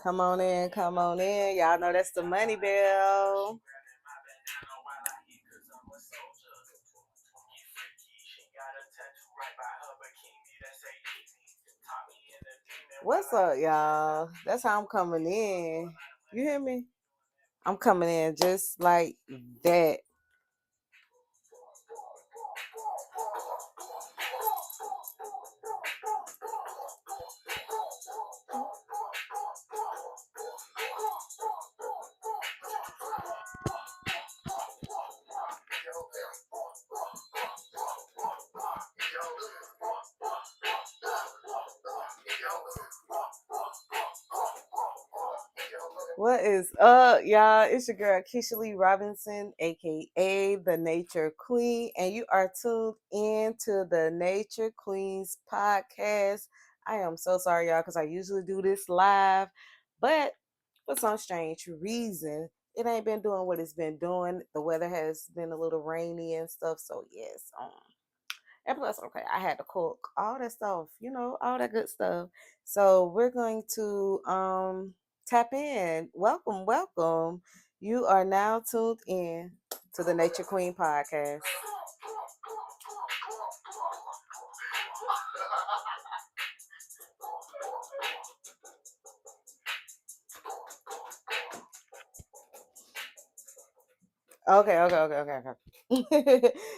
Come on in, come on in. Y'all know that's the money bell. What's up, y'all? That's how I'm coming in. You hear me? I'm coming in just like that. What is up, y'all? It's your girl Keisha Lee Robinson, aka the Nature Queen, and you are tuned in to the Nature Queens podcast. I am so sorry, y'all, because I usually do this live, but for some strange reason, it ain't been doing what it's been doing. The weather has been a little rainy and stuff, so yes, and plus, okay, I had to cook all that stuff, all that good stuff. So we're going to tap in. Welcome, welcome. You are now tuned in to the Nature Queen podcast. Okay.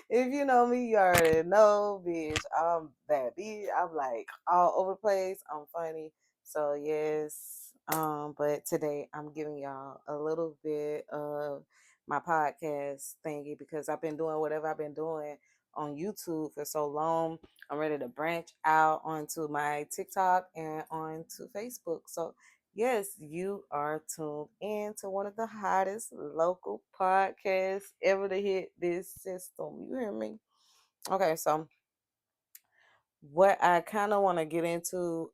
If you know me, you already know, bitch. I'm that bitch. I'm like all over the place. I'm funny. So yes. But today I'm giving y'all a little bit of my podcast thingy because I've been doing whatever I've been doing on YouTube for so long. I'm ready to branch out onto my TikTok and onto Facebook. So yes, you are tuned in to one of the hottest local podcasts ever to hit this system. You hear me? Okay, so what I kind of want to get into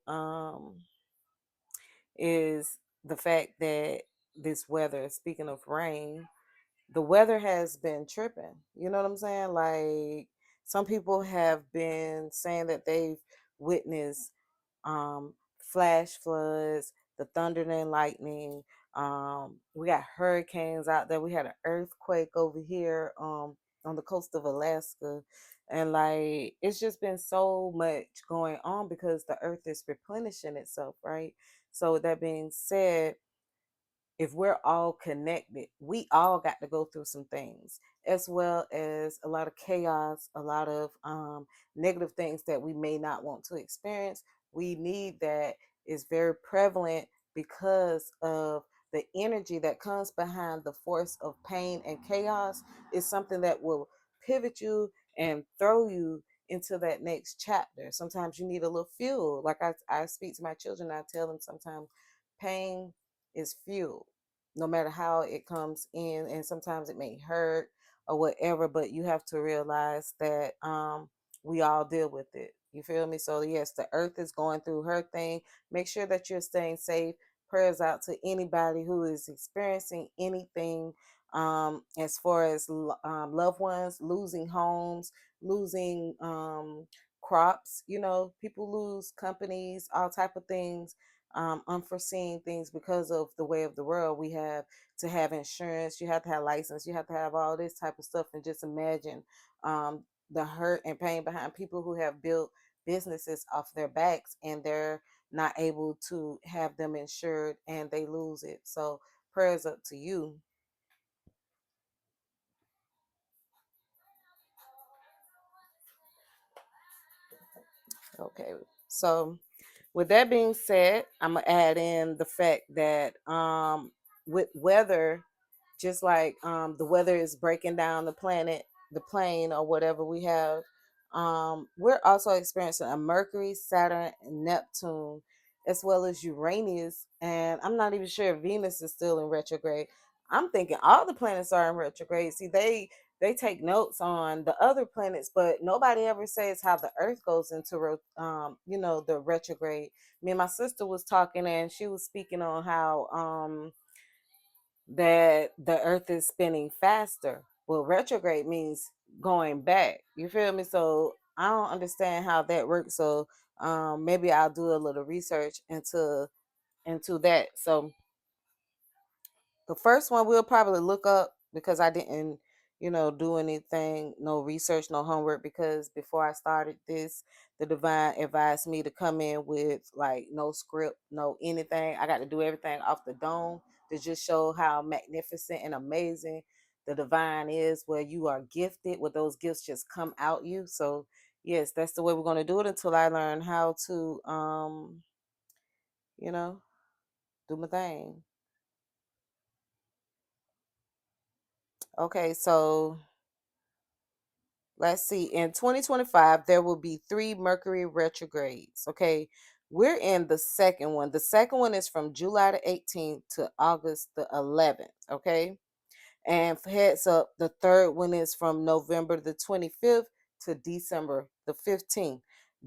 is the fact that this weather, speaking of rain, the weather has been tripping. You know what I'm saying? Like some people have been saying that they've witnessed flash floods, the thunder and lightning. We got hurricanes out there. We had an earthquake over here on the coast of Alaska. And like it's just been so much going on because the earth is replenishing itself, right? So with that being said, if we're all connected, we all got to go through some things, as well as a lot of chaos, a lot of negative things that we may not want to experience. We need that is very prevalent because of the energy that comes behind the force of pain and chaos is something that will pivot you and throw you into that next chapter. Sometimes you need a little fuel. Like I speak to my children, I tell them sometimes pain is fuel no matter how it comes in, and sometimes it may hurt or whatever, but you have to realize that we all deal with it. You feel me? So yes, the earth is going through her thing. Make sure that you're staying safe. Prayers out to anybody who is experiencing anything as far as loved ones losing homes, losing crops. People lose companies, all type of things, unforeseen things because of the way of the world. We have to have insurance, you have to have license, you have to have all this type of stuff. And just imagine the hurt and pain behind people who have built businesses off their backs and they're not able to have them insured and they lose it. So prayers up to you. Okay, so with that being said, I'm gonna add in the fact that with weather, just like the weather is breaking down the planet, the plane, or whatever we have, we're also experiencing a Mercury, Saturn, and Neptune, as well as Uranus. And I'm not even sure if Venus is still in retrograde. I'm thinking all the planets are in retrograde. See, they take notes on the other planets, but nobody ever says how the Earth goes into the retrograde. Me and my sister was talking, and she was speaking on how that the Earth is spinning faster. Well, retrograde means going back. You feel me? So I don't understand how that works. So maybe I'll do a little research into into that. So the first one we'll probably look up because I didn't, do anything, no research, no homework, because before I started this, the divine advised me to come in with like no script, no anything. I got to do everything off the dome to just show how magnificent and amazing the divine is, where you are gifted, where those gifts just come out you. So yes, that's the way we're going to do it until I learn how to, you know, do my thing. Okay, so let's see. In 2025, there will be three Mercury retrogrades. Okay. We're in the second one. The second one is from July the 18th to August the 11th. Okay. And heads up, the third one is from November the 25th to December the 15th.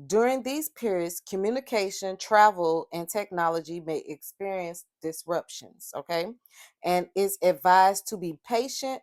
During these periods, communication, travel, and technology may experience disruptions. Okay. And it's advised to be patient,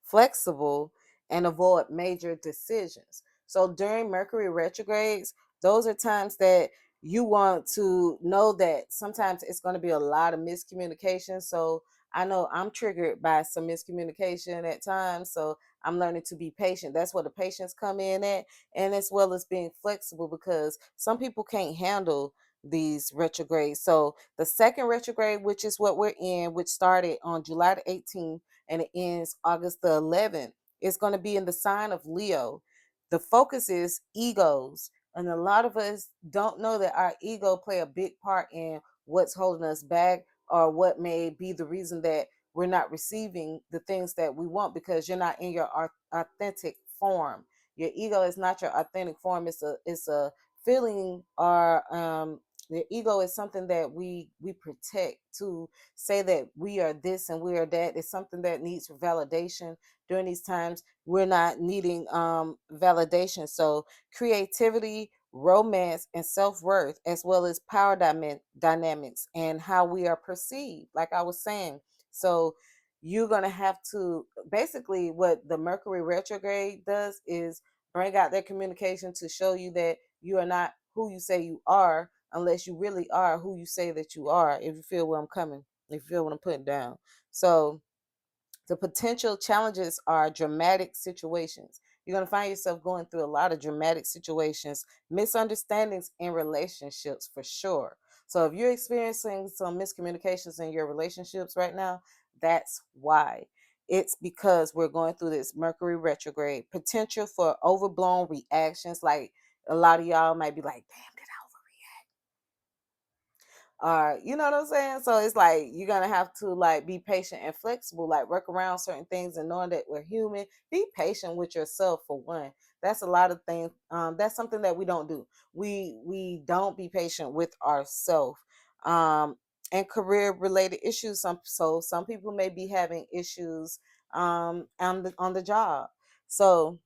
flexible, and avoid major decisions. So during Mercury retrogrades, those are times that you want to know that sometimes it's going to be a lot of miscommunication. So I know I'm triggered by some miscommunication at times. So I'm learning to be patient. That's where the patience come in at, and as well as being flexible, because some people can't handle these retrogrades. So the second retrograde, which is what we're in, which started on July the 18th and it ends August the 11th. It's going to be in the sign of Leo. The focus is egos. And a lot of us don't know that our ego play a big part in what's holding us back, or what may be the reason that we're not receiving the things that we want, because you're not in your authentic form. Your ego is not your authentic form. It's a feeling, or the ego is something that we protect to say that we are this and we are that. It's something that needs validation. During these times, we're not needing validation. So creativity, romance, and self-worth, as well as power dynamics and how we are perceived, like I was saying. So you're going to have to, basically what the Mercury retrograde does is bring out that communication to show you that you are not who you say you are, unless you really are who you say that you are. If you feel where I'm coming, if you feel what I'm putting down. So the potential challenges are dramatic situations. You're going to find yourself going through a lot of dramatic situations, misunderstandings in relationships for sure. So if you're experiencing some miscommunications in your relationships right now, that's why. It's because we're going through this Mercury retrograde. Potential for overblown reactions. Like a lot of y'all might be like, damn, did I you know what I'm saying? So it's like you're gonna have to like be patient and flexible, like work around certain things, and knowing that we're human. Be patient with yourself for one. That's a lot of things. That's something that we don't do. We don't be patient with ourselves. Um, and career related issues. Some people may be having issues on the job. So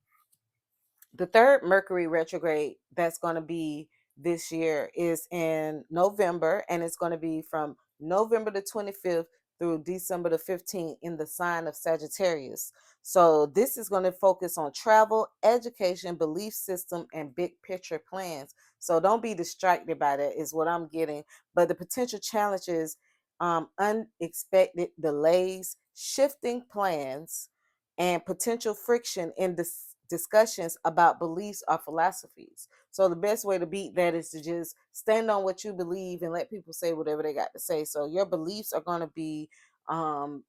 the third Mercury retrograde that's going to be this year is in November, and it's going to be from November the 25th through December the 15th in the sign of Sagittarius. So this is going to focus on travel, education, belief system, and big picture plans. So don't be distracted by that, is what I'm getting. But the potential challenges, unexpected delays, shifting plans, and potential friction in discussions about beliefs or philosophies. So the best way to beat that is to just stand on what you believe and let people say whatever they got to say. So your beliefs are going to be um,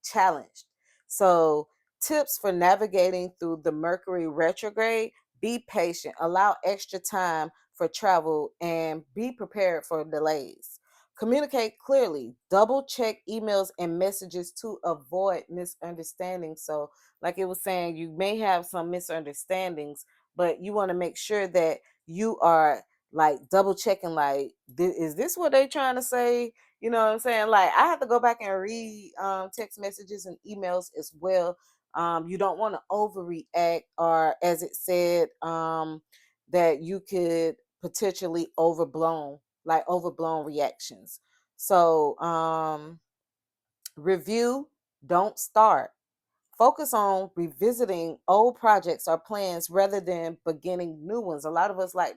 challenged. So tips for navigating through the Mercury retrograde: be patient, allow extra time for travel, and be prepared for delays. Communicate clearly, double check emails and messages to avoid misunderstandings. So like it was saying, you may have some misunderstandings, but you want to make sure that you are like double checking, like, is this what they trying to say? You know what I'm saying? Like I have to go back and read text messages and emails as well. You don't want to overreact, or as it said, that you could potentially overblown reactions. So review, don't start. Focus on revisiting old projects or plans rather than beginning new ones. A lot of us like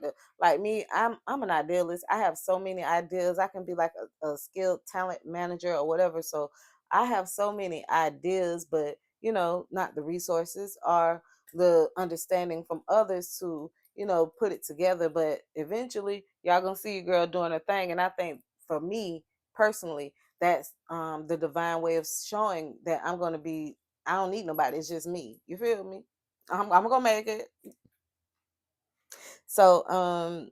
me, I'm an idealist. I have so many ideas. I can be like a skilled talent manager or whatever. So I have so many ideas, but not the resources or the understanding from others to, put it together. But eventually y'all gonna see your girl doing her thing. And I think for me personally, that's the divine way of showing that I'm gonna be. I don't need nobody. It's just me. You feel me? I'm gonna make it. So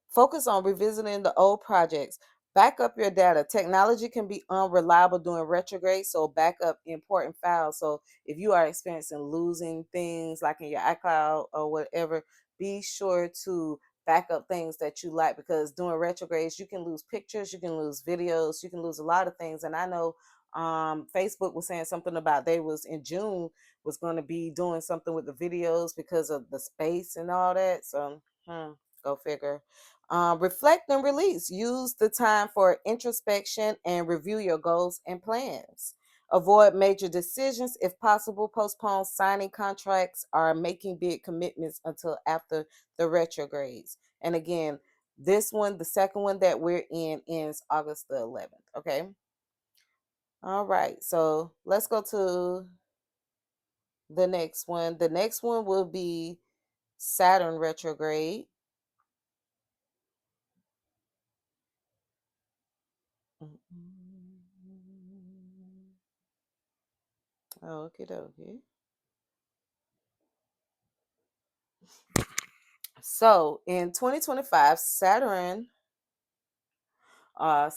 focus on revisiting the old projects. Back up your data. Technology can be unreliable during retrograde, so back up important files. So if you are experiencing losing things like in your iCloud or whatever, be sure to back up things that you like, because during retrogrades you can lose pictures, you can lose videos, you can lose a lot of things. And I know Facebook was saying something about they was in June was going to be doing something with the videos because of the space and all that. So go figure. Reflect and release. Use the time for introspection and review your goals and plans. Avoid major decisions. If possible, postpone signing contracts or making big commitments until after the retrogrades. And again, this one, the second one that we're in, ends August the 11th. Okay. All right. So let's go to the next one. The next one will be Saturn retrograde. Okay, dokie. So in 2025, Saturn, or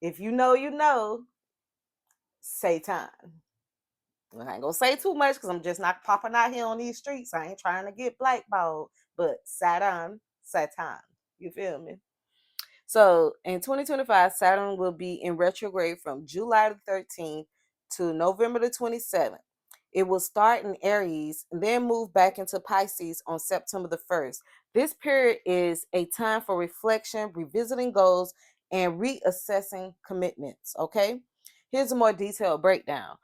if you know, Satan. I ain't gonna say too much because I'm just not popping out here on these streets. I ain't trying to get blackballed, but Satan. You feel me? So in 2025, Saturn will be in retrograde from July the 13th to November the 27th. It will start in Aries and then move back into Pisces on September the 1st. This period is a time for reflection, revisiting goals, and reassessing commitments. Okay, here's a more detailed breakdown.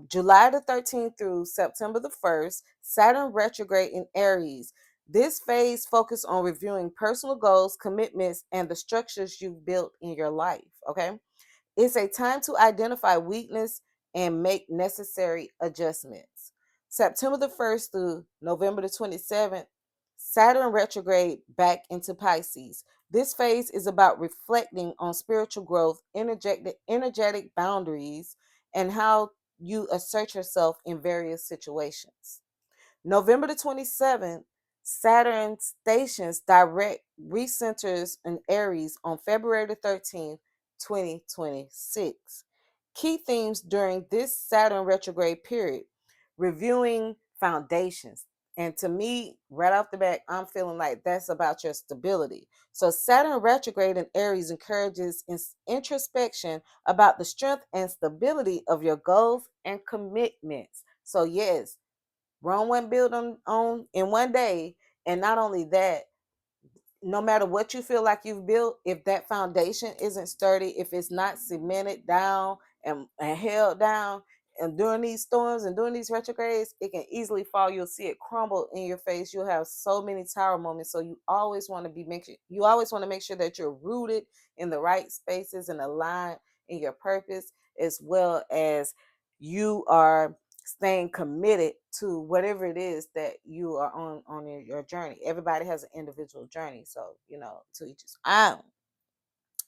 July the 13th through September the 1st, Saturn retrograde in Aries. This phase focuses on reviewing personal goals, commitments, and the structures you've built in your life. Okay. It's a time to identify weakness and make necessary adjustments. September the 1st through November the 27th, Saturn retrograde back into Pisces. This phase is about reflecting on spiritual growth, energetic boundaries, and how you assert yourself in various situations. November the 27th, Saturn stations direct recenters in Aries on February the 13th, 2026. Key themes during this Saturn retrograde period: reviewing foundations. And to me, right off the bat, I'm feeling like that's about your stability. So, Saturn retrograde in Aries encourages introspection about the strength and stability of your goals and commitments. So, yes, Rome wasn't built on in one day. And not only that, no matter what you feel like you've built, if that foundation isn't sturdy, if it's not cemented down and held down, and during these storms and during these retrogrades, it can easily fall. You'll see it crumble in your face. You'll have so many tower moments. So you always want to make sure that you're rooted in the right spaces and aligned in your purpose, as well as you are staying committed to whatever it is that you are on your journey. Everybody has an individual journey, so to each his own.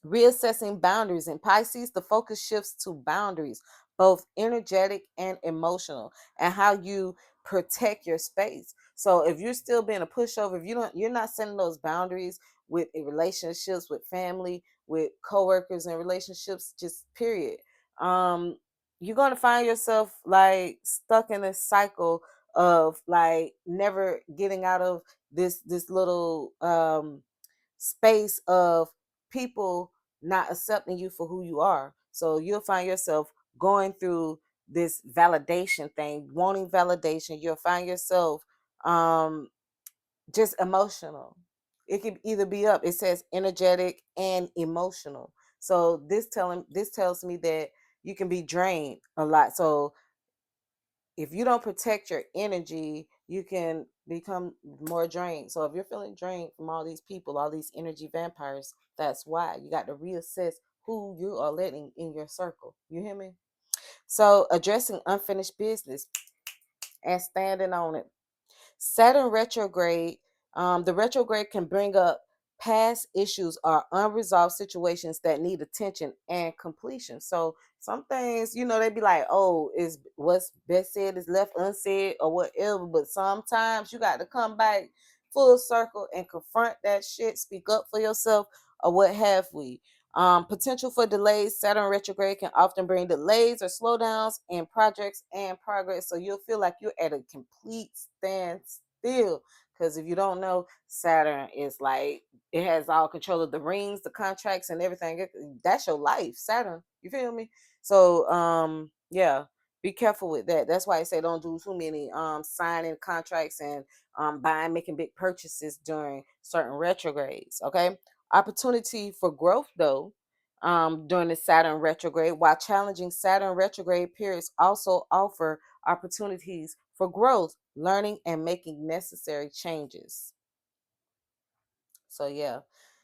Reassessing boundaries. In Pisces, the focus shifts to boundaries, both energetic and emotional, and how you protect your space. So if you're still being a pushover, if you're not setting those boundaries with relationships, with family, with coworkers and relationships, just period. You're gonna find yourself like stuck in a cycle of like never getting out of this little space of people not accepting you for who you are. So you'll find yourself going through this validation thing, wanting validation. You'll find yourself um, just emotional. It could either be up. It says energetic and emotional. So this tells me that you can be drained a lot. So if you don't protect your energy, you can become more drained. So if you're feeling drained from all these people, all these energy vampires, that's why you got to reassess who you are letting in your circle. You hear me? So addressing unfinished business and standing on it. Saturn retrograde, the retrograde can bring up past issues or unresolved situations that need attention and completion. So some things, they be like, oh, is what's best said is left unsaid or whatever. But sometimes you got to come back full circle and confront that shit, speak up for yourself, or what have we. Potential for delays. Saturn retrograde can often bring delays or slowdowns in projects and progress. So you'll feel like you're at a complete standstill. Because if you don't know, Saturn is like, it has all control of the rings, the contracts, and everything. That's your life, Saturn. You feel me? So, yeah, be careful with that. That's why I say don't do too many signing contracts and buying, making big purchases during certain retrogrades. Okay. Opportunity for growth, though, during the Saturn retrograde, while challenging Saturn retrograde periods also offer opportunities for growth, learning, and making necessary changes. So yeah.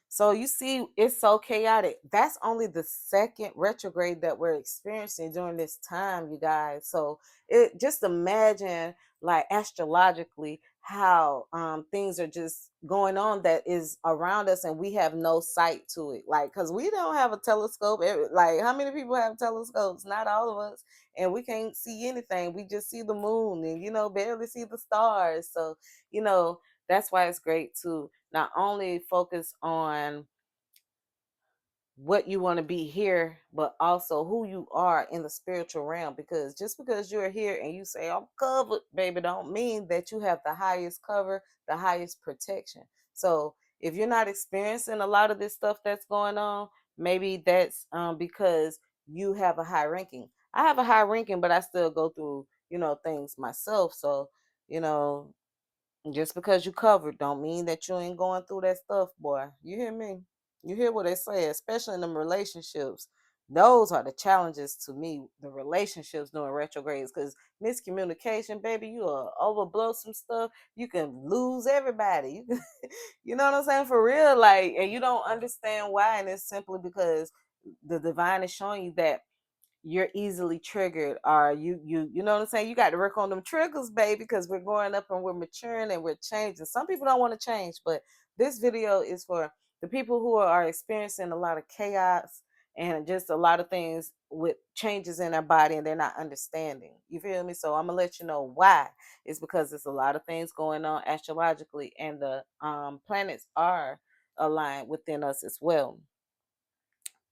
So you see, it's so chaotic. That's only the second retrograde that we're experiencing during this time, you guys. So it just imagine, like, astrologically how things are just going on that is around us and we have no sight to it. Like, because we don't have a telescope. Like, how many people have telescopes? Not all of us. And we can't see anything. We just see the moon and, barely see the stars. So, that's why it's great to not only focus on what you want to be here, but also who you are in the spiritual realm. Because just because you're here and you say, I'm covered, baby, don't mean that you have the highest cover, the highest protection. So if you're not experiencing a lot of this stuff that's going on, maybe that's because you have a high ranking. I have a high ranking, but I still go through, things myself. So, you know, just because you covered don't mean that you ain't going through that stuff, boy. You hear me? You hear what they say, especially in them relationships. Those are the challenges to me, the relationships during retrogrades, because miscommunication, baby, you will overblow some stuff. You can lose everybody. You know what I'm saying? For real, like, and you don't understand why, and it's simply because the divine is showing you that you're easily triggered, or you know what I'm saying, you got to work on them triggers, baby, because we're growing up and we're maturing and we're changing. Some people don't want to change, but this video is for the people who are experiencing a lot of chaos and just a lot of things with changes in their body and they're not understanding. You feel me? So I'm gonna let you know why. It's because there's a lot of things going on astrologically, and the planets are aligned within us as well.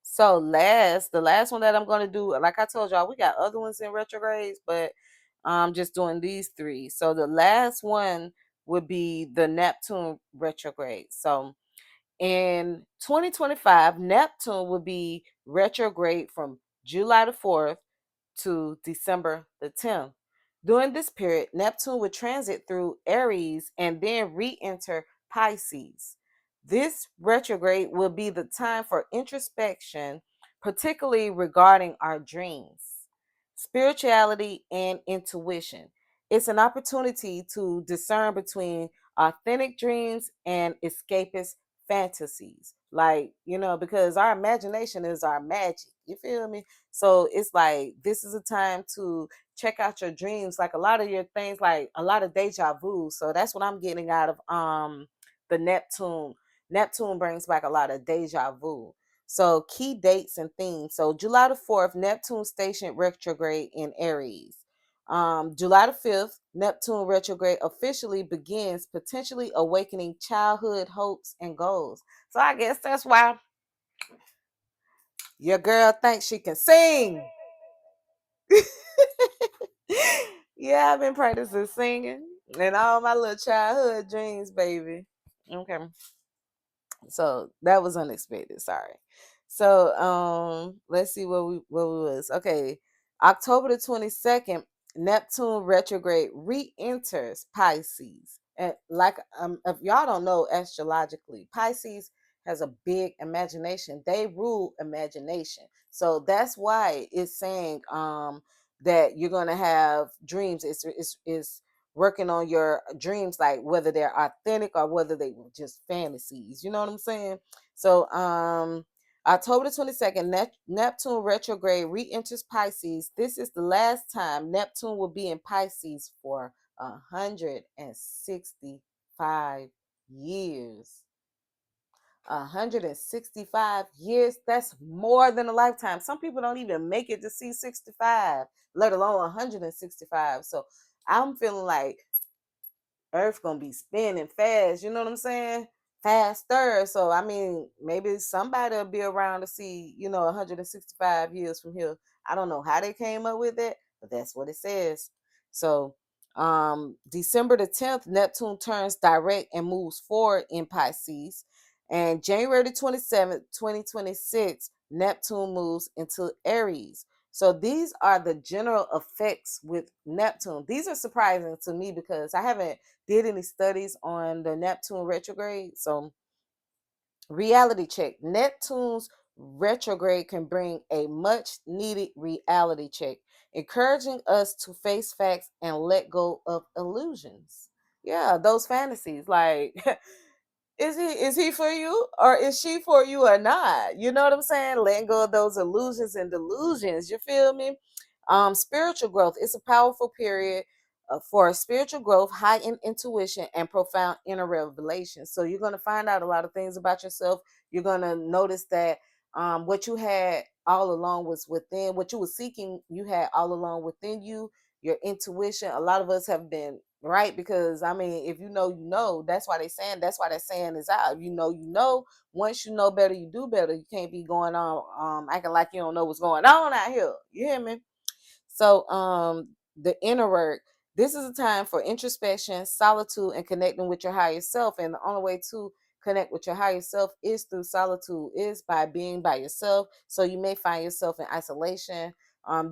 So the last one that I'm going to do, like I told y'all, we got other ones in retrogrades, but I'm just doing these three. So the last one would be the Neptune retrograde. So in 2025, Neptune will be retrograde from July the 4th to December the 10th. During this period, Neptune would transit through Aries and then re enter Pisces. This retrograde will be the time for introspection, particularly regarding our dreams, spirituality, and intuition. It's an opportunity to discern between authentic dreams and escapist fantasies. Like, because our imagination is our magic. You feel me? So it's like this is a time to check out your dreams, like a lot of your things, like a lot of deja vu. So that's what I'm getting out of the Neptune. Neptune brings back a lot of deja vu. So key dates and themes. So July the 4th, Neptune stationed retrograde in Aries. July the 5th, Neptune retrograde officially begins, potentially awakening childhood hopes and goals. So I guess that's why your girl thinks she can sing. Yeah, I've been practicing singing and all my little childhood dreams, baby. Okay. So that was unexpected. Sorry. So let's see what we was. Okay. October the 22nd, Neptune retrograde re-enters Pisces. And like if y'all don't know astrologically, Pisces has a big imagination. They rule imagination. So that's why it's saying that you're gonna have dreams. It's working on your dreams, like whether they're authentic or whether they were just fantasies. You know what I'm saying? So October the 22nd, Neptune retrograde re-enters Pisces. This is the last time Neptune will be in Pisces for 165 years. 165 years, that's more than a lifetime. Some people don't even make it to see 65, let alone 165. So I'm feeling like Earth gonna be spinning fast, you know what I'm saying? Faster. So I mean, maybe somebody will be around to see, 165 years from here. I don't know how they came up with it, but that's what it says. So December the 10th, Neptune turns direct and moves forward in Pisces. And January the 27th, 2026, Neptune moves into Aries. So these are the general effects with Neptune. These are surprising to me because I haven't did any studies on the Neptune retrograde. So reality check. Neptune's retrograde can bring a much needed reality check, encouraging us to face facts and let go of illusions. Yeah, those fantasies. Like is he for you or is she for you or not? You know what I'm saying? Letting go of those illusions and delusions. You feel me? Spiritual growth. It's a powerful period for spiritual growth, high in intuition, and profound inner revelation. So you're going to find out a lot of things about yourself. You're going to notice that what you had all along was within, what you were seeking, you had all along within you, your intuition. A lot of us have been right because I mean, if you know, you know. That's why that saying is out. If you know, you know. Once you know better, you do better. You can't be going on acting like you don't know what's going on out here. You hear me? So, the inner work. This is a time for introspection, solitude, and connecting with your higher self. And the only way to connect with your higher self is through solitude, is by being by yourself. So you may find yourself in isolation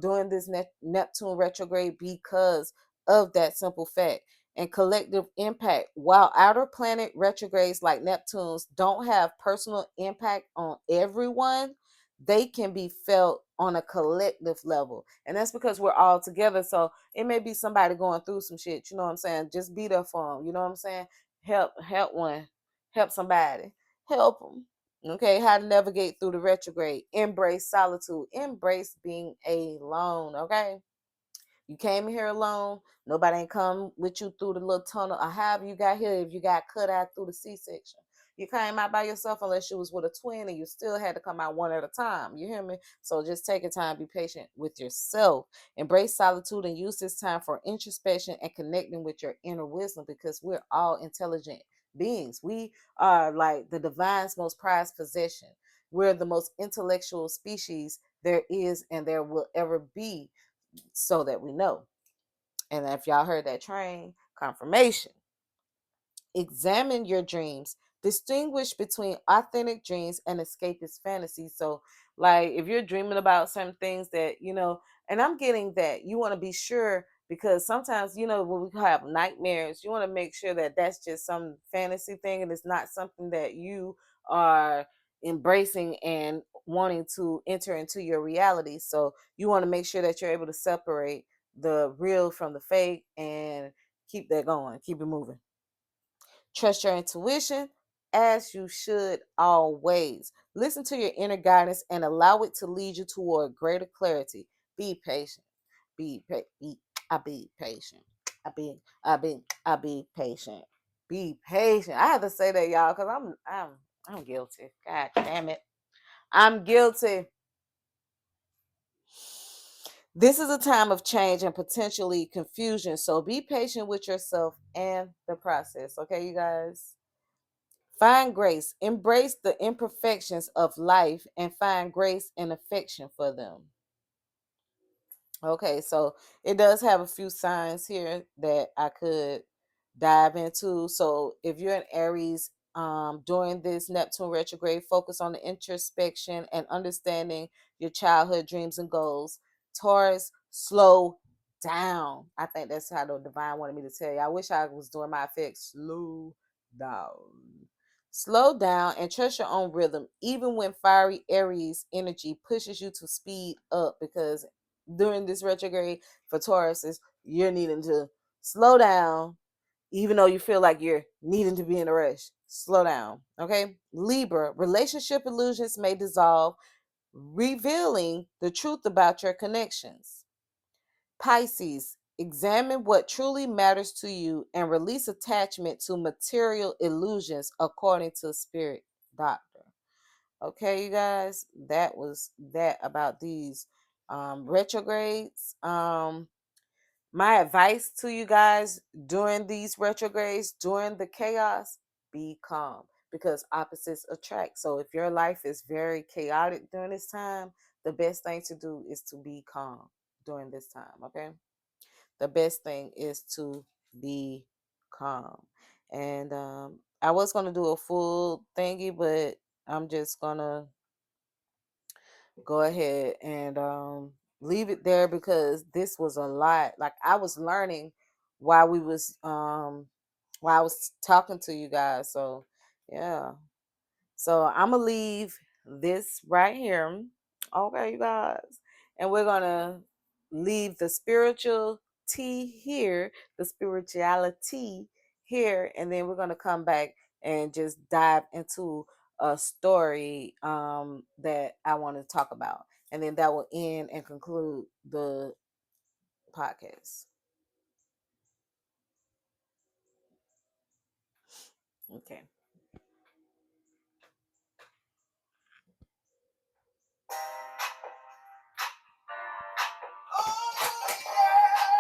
during this Neptune retrograde because of that simple fact. And collective impact. While outer planet retrogrades like Neptune's don't have personal impact on everyone, they can be felt on a collective level. And that's because we're all together. So it may be somebody going through some shit, you know what I'm saying? Just be there for them, you know what I'm saying? Help one, help somebody, help them. Okay, how to navigate through the retrograde. Embrace solitude, embrace being alone. Okay, you came here alone. Nobody ain't come with you through the little tunnel or however you got here if you got cut out through the C-section. You came out by yourself unless you was with a twin and you still had to come out one at a time. You hear me? So just take your time, be patient with yourself. Embrace solitude and use this time for introspection and connecting with your inner wisdom because we're all intelligent beings. We are like the divine's most prized possession. We're the most intellectual species there is and there will ever be, so that we know. And if y'all heard that train, confirmation. Examine your dreams. Distinguish between authentic dreams and escapist fantasies. So, like, if you're dreaming about certain things that, and I'm getting that you want to be sure because sometimes, when we have nightmares, you want to make sure that that's just some fantasy thing and it's not something that you are embracing and wanting to enter into your reality. So, you want to make sure that you're able to separate the real from the fake and keep that going, keep it moving. Trust your intuition as you should always. Listen to your inner guidance and allow it to lead you toward greater clarity. Be patient. Be patient. I be patient. Be patient. I have to say that, y'all, because I'm guilty. God damn it. I'm guilty. This is a time of change and potentially confusion. So be patient with yourself and the process. Okay, you guys? Find grace. Embrace the imperfections of life and find grace and affection for them. Okay, so it does have a few signs here that I could dive into. So if you're in Aries, during this Neptune retrograde, focus on the introspection and understanding your childhood dreams and goals. Taurus, slow down. I think that's how the divine wanted me to tell you. I wish I was doing my effects. Slow down. Slow down and trust your own rhythm, even when fiery Aries energy pushes you to speed up, because during this retrograde for Tauruses, you're needing to slow down, even though you feel like you're needing to be in a rush. Slow down. Okay. Libra, relationship illusions may dissolve, revealing the truth about your connections. Pisces, examine what truly matters to you and release attachment to material illusions according to Spirit Doctor. Okay, you guys, that was that about these retrogrades. My advice to you guys during these retrogrades, during the chaos, be calm, because opposites attract. So if your life is very chaotic during this time, the best thing to do is to be calm during this time, okay? The best thing is to be calm. And I was going to do a full thingy, but I'm just going to go ahead and leave it there, because this was a lot. Like, I was learning while I was talking to you guys. So yeah, so I'm gonna leave this right here, okay, you guys, and we're gonna leave the spiritual tea here, the spirituality here, and then we're gonna come back and just dive into a story that I want to talk about, and then that will end and conclude the podcast. Okay.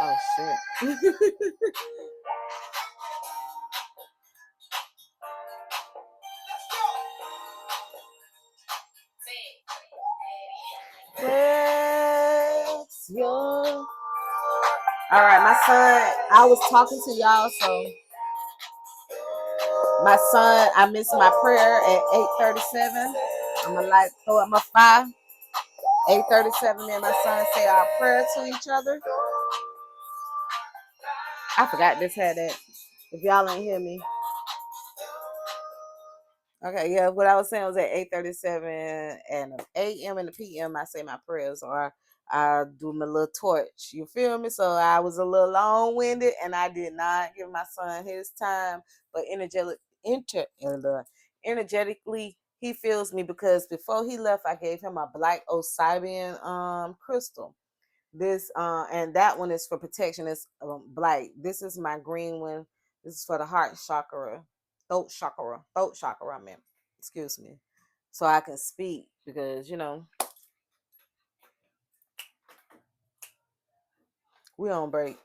Oh shit. Flex your. All right, my son. I was talking to y'all, so my son. I missed my prayer at 8:37. I'm gonna like throw up my fire. 8:37. Me and my son say our prayer to each other. I forgot this had that. If y'all ain't hear me. Okay, yeah. What I was saying was at 8:37 and a.m. and the p.m. I say my prayers, or I do my little torch. You feel me? So I was a little long winded, and I did not give my son his time. But energetically, he feels me, because before he left, I gave him a black Osibian crystal. This and that one is for protection. It's black. This is my green one. This is for the heart chakra, throat chakra. I mean, excuse me, so I can speak, because we on break.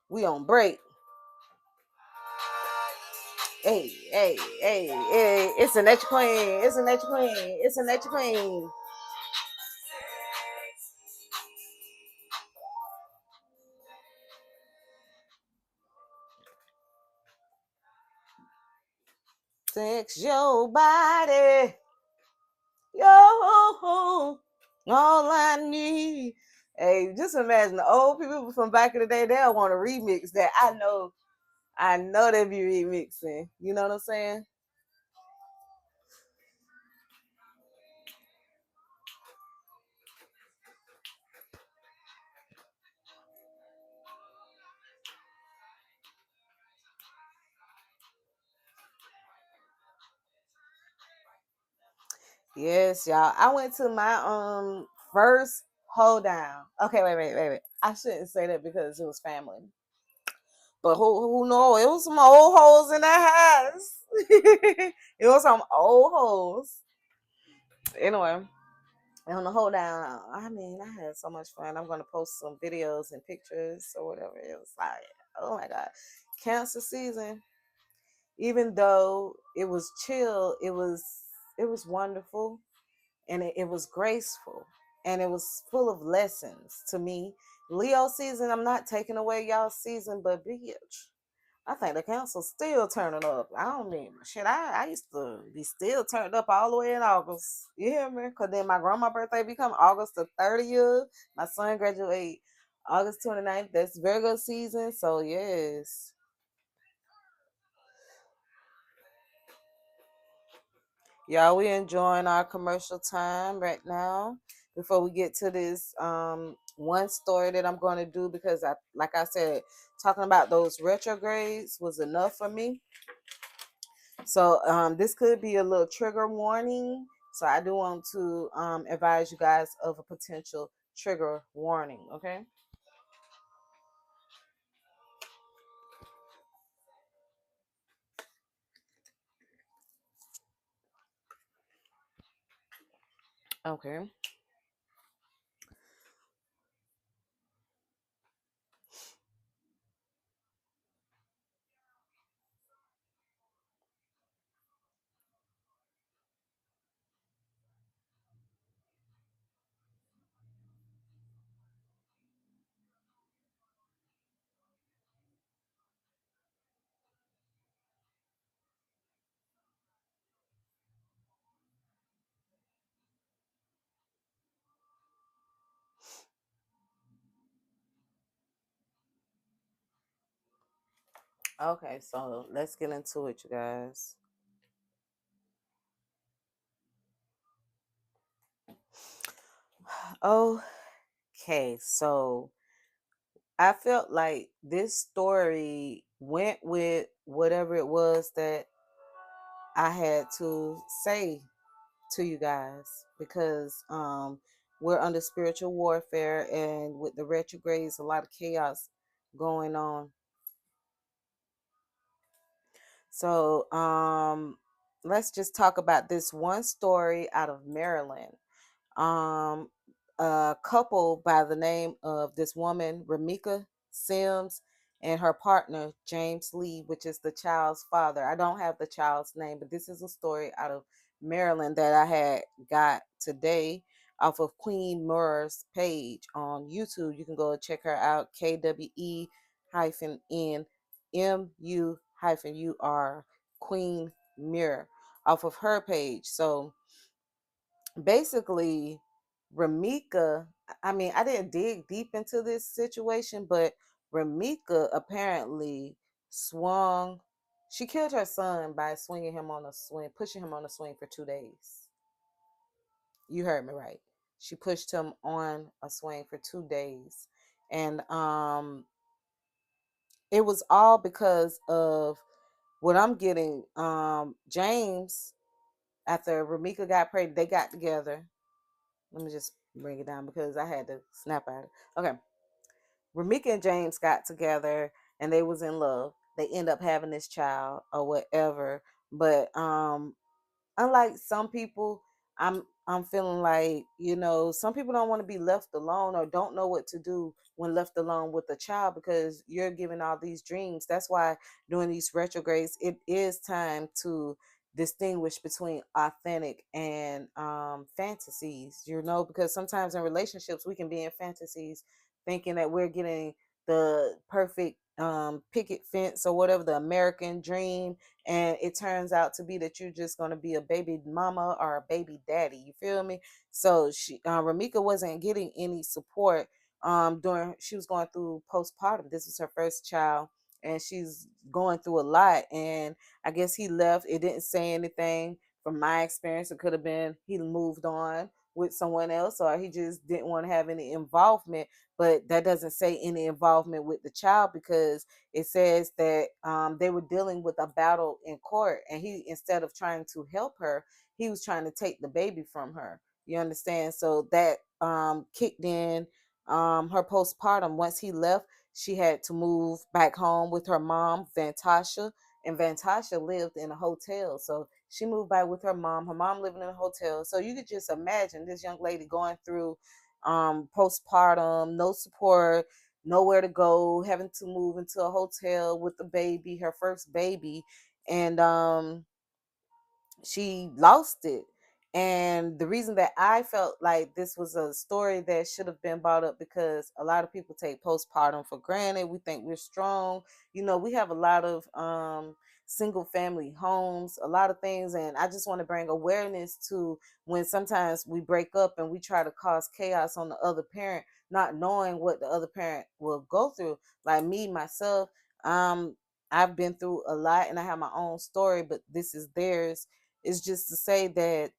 We on break. Hey, hey, hey, hey! It's a nature queen. It's a nature queen. It's a nature queen. Sex your body. Yo, all I need. Hey, just imagine the old people from back in the day. They'll want to remix that. I know they be remixing. You know what I'm saying? Yes, y'all. I went to my first hold down. Okay, wait. I shouldn't say that because it was family. But who know? It was some old hoes in that house. It was some old hoes. Anyway, on the hold down, I mean, I had so much fun. I'm gonna post some videos and pictures or whatever. It was like, oh my god, cancer season. Even though it was chill, it was wonderful, and it was graceful, and it was full of lessons to me. Leo season, I'm not taking away y'all season, but bitch, I think the council's still turning up. I don't mean shit. I used to be still turned up all the way in August. You hear me? Cause then my grandma's birthday become August the 30th. My son graduate August 29th. That's Virgo season. So yes. Y'all, we enjoying our commercial time right now before we get to this one story that I'm going to do, because I, like I said, talking about those retrogrades was enough for me. So this could be a little trigger warning. So I do want to advise you guys of a potential trigger warning. Okay. Okay. Okay. So let's get into it, you guys. Okay. So I felt like this story went with whatever it was that I had to say to you guys, because we're under spiritual warfare, and with the retrogrades a lot of chaos going on. So let's just talk about this one story out of Maryland. um, a couple by the name of this woman, Ramika Sims, and her partner, James Lee, which is the child's father. I don't have the child's name, but this is a story out of Maryland that I had got today off of Queen Murr's page on YouTube. You can go check her out, KWE-N-MU-UR, Queen Mirror, off of her page. So basically, Ramika, I mean, I didn't dig deep into this situation, but Ramika apparently swung, she killed her son by swinging him on a swing, pushing him on a swing for 2 days. You heard me right. She pushed him on a swing for 2 days. And it was all because of what I'm getting. James, after Ramika got pregnant, they got together. Let me just bring it down because I had to snap at it. Okay. Ramika and James got together and they was in love. They end up having this child or whatever. But unlike some people, I'm feeling like, some people don't want to be left alone or don't know what to do when left alone with a child, because you're given all these dreams. That's why during these retrogrades it is time to distinguish between authentic and fantasies, because sometimes in relationships we can be in fantasies thinking that we're getting the perfect picket fence or whatever, the American dream, and it turns out to be that you're just going to be a baby mama or a baby daddy. You feel me? So Ramika wasn't getting any support during, she was going through postpartum. This was her first child, and she's going through a lot. And I guess he left. It didn't say anything. From my experience, it could have been he moved on with someone else, or he just didn't want to have any involvement. But that doesn't say any involvement with the child, because it says that they were dealing with a battle in court, and he, instead of trying to help her, he was trying to take the baby from her. You understand? So that kicked in her postpartum. Once he left, she had to move back home with her mom, Vantasha, and Vantasha lived in a hotel. So she moved back with her mom living in a hotel. So you could just imagine this young lady going through postpartum, no support, nowhere to go, having to move into a hotel with the baby, her first baby, and she lost it. And the reason that I felt like this was a story that should have been brought up, because a lot of people take postpartum for granted. We think we're strong. We have a lot of single family homes, a lot of things. And I just want to bring awareness to when sometimes we break up and we try to cause chaos on the other parent, not knowing what the other parent will go through. Like me, myself, I've been through a lot and I have my own story, but this is theirs. It's just to say that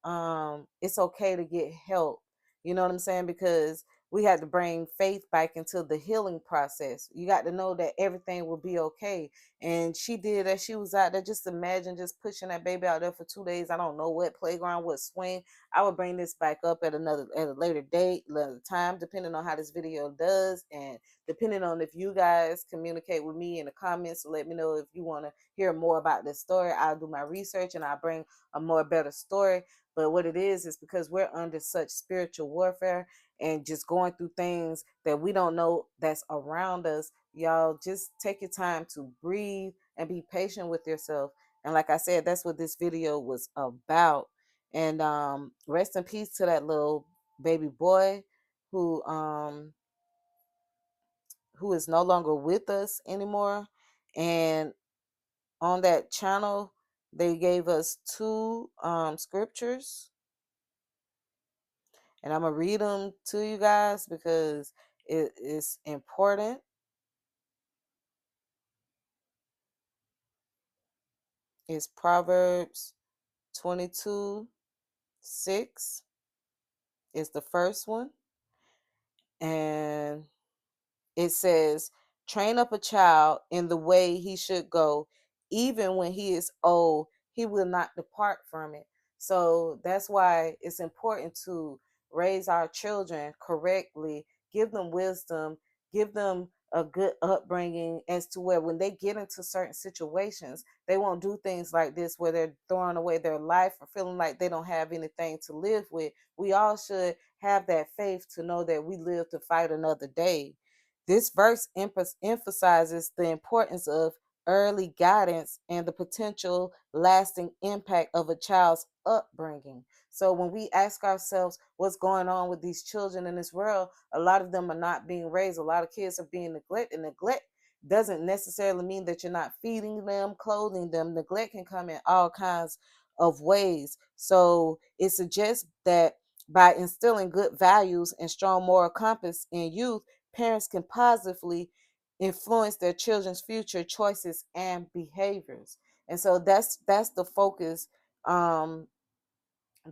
it's okay to get help. You know what I'm saying? Because we had to bring faith back into the healing process. You got to know that everything will be okay. And she did that. She was out there. Just imagine just pushing that baby out there for 2 days. I don't know what playground, what swing. I would bring this back up at a later date, later time, depending on how this video does, and depending on if you guys communicate with me in the comments to let me know if you want to hear more about this story. I'll do my research and I'll bring a more better story. But what it is because we're under such spiritual warfare and just going through things that we don't know that's around us. Y'all just take your time to breathe and be patient with yourself. And like I said, that's what this video was about. And rest in peace to that little baby boy who who is no longer with us anymore. And on that channel, they gave us two scriptures, and I'm gonna read them to you guys because it is important. It's Proverbs 22:6 is the first one, and it says, train up a child in the way he should go, even when he is old, he will not depart from it. So that's why it's important to raise our children correctly, give them wisdom, give them a good upbringing as to where when they get into certain situations, they won't do things like this where they're throwing away their life or feeling like they don't have anything to live with. We all should have that faith to know that we live to fight another day. This verse emphasizes the importance of early guidance and the potential lasting impact of a child's upbringing. So when we ask ourselves what's going on with these children in this world, a lot of them are not being raised. A lot of kids are being neglected. Neglect doesn't necessarily mean that you're not feeding them, clothing them. Neglect can come in all kinds of ways. So it suggests that by instilling good values and strong moral compass in youth, parents can positively influence their children's future choices and behaviors. And so that's the focus um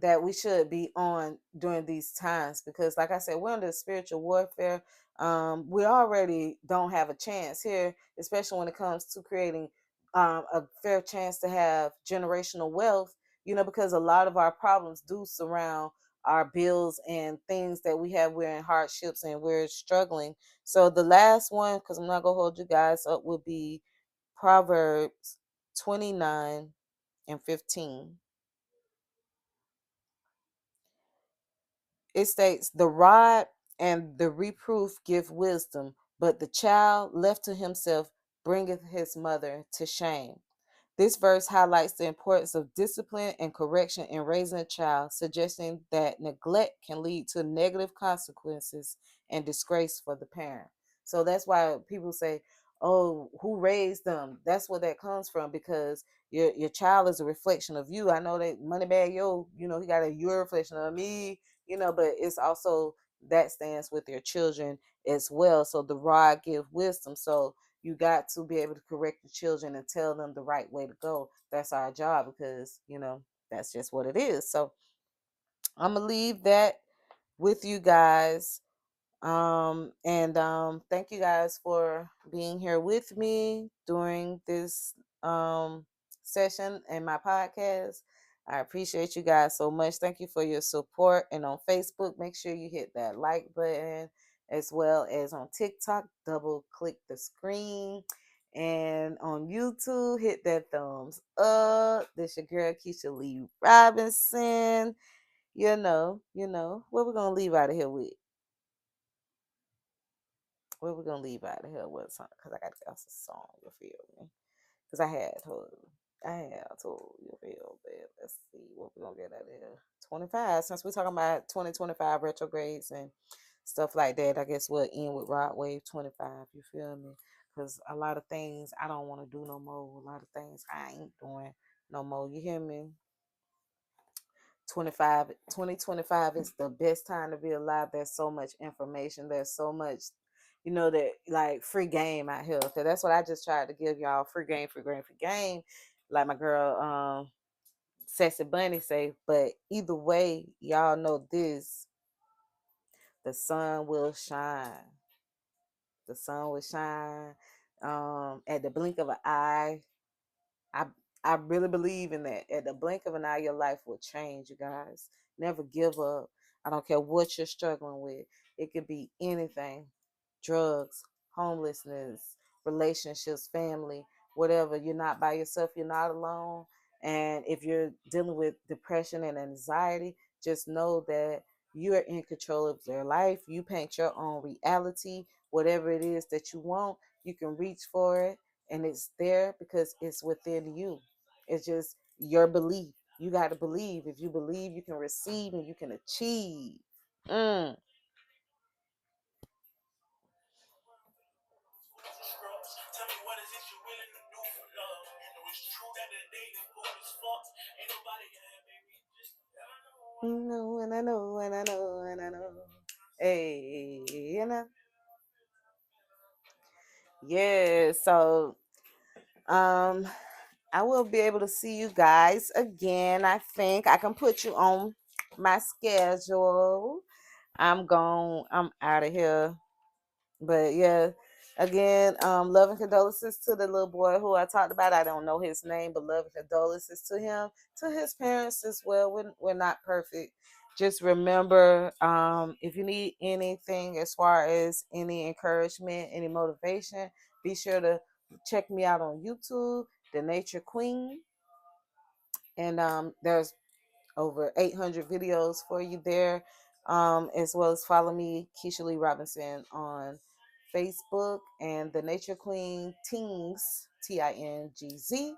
that we should be on during these times, because like I said, we're under spiritual warfare. We already don't have a chance here, especially when it comes to creating a fair chance to have generational wealth, because a lot of our problems do surround our bills and things that we have. We're in hardships and we're struggling. So the last one, because I'm not gonna hold you guys up, will be Proverbs 29:15. It states, the rod and the reproof give wisdom, but the child left to himself bringeth his mother to shame. This verse highlights the importance of discipline and correction in raising a child, suggesting that neglect can lead to negative consequences and disgrace for the parent. So that's why people say, "Oh, who raised them?" That's where that comes from, because your child is a reflection of you. I know that Moneybag Yo, he got a your reflection of me, but it's also that stands with your children as well. So the rod give wisdom. So you got to be able to correct the children and tell them the right way to go. That's our job, because that's just what it is. So I'm gonna leave that with you guys. And thank you guys for being here with me during this session and my podcast. I appreciate you guys so much. Thank you for your support. And on Facebook, make sure you hit that like button, as well as on TikTok, double click the screen. And on YouTube, hit that thumbs up. This your girl Keisha Lee Robinson. What we're gonna leave out of here with. What we're gonna leave out of here with something, because I got to guess a song, you feel me? Because I had told you feel, but let's see what we're gonna get out of here. 25, since we're talking about 2025 retrogrades and stuff like that, I guess we'll end with Rod Wave 25, you feel me? Because a lot of things I don't want to do no more. A lot of things I ain't doing no more, you hear me? 2025 is the best time to be alive. There's so much information, there's so much, that like free game out here. So that's what I just tried to give y'all: free game, free game, free game. Like my girl Sassy Bunny say, but either way, y'all know this: the sun will shine. The sun will shine at the blink of an eye. I I really believe in that. At the blink of an eye, your life will change, you guys. Never give up. I don't care what you're struggling with. It could be anything. Drugs, homelessness, relationships, family, whatever. You're not by yourself, you're not alone. And if you're dealing with depression and anxiety, just know that you are in control of your life. You paint your own reality. Whatever it is that you want, you can reach for it, and it's there because it's within you. It's just your belief. You got to believe. If you believe, you can receive and you can achieve. Mm. No, and I know, and I know, and I know. Hey, you know. Yeah. So, um, I will be able to see you guys again. I think I can put you on my schedule. I'm out of here. But yeah, again, love and condolences to the little boy who I talked about. I don't know his name, but love and condolences to him, to his parents as well. We're not perfect. Just remember, if you need anything as far as any encouragement, any motivation, be sure to check me out on YouTube, The Nature Queen. And there's over 800 videos for you there, as well as follow me, Keisha Lee Robinson, on Facebook, and the Nature Queen Tings, Tingz,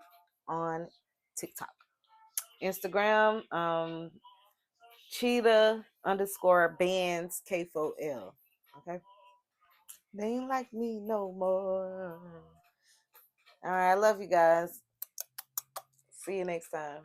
on TikTok. Instagram, Cheetah underscore bands K4L. Okay. They ain't like me no more. All right. I love you guys. See you next time.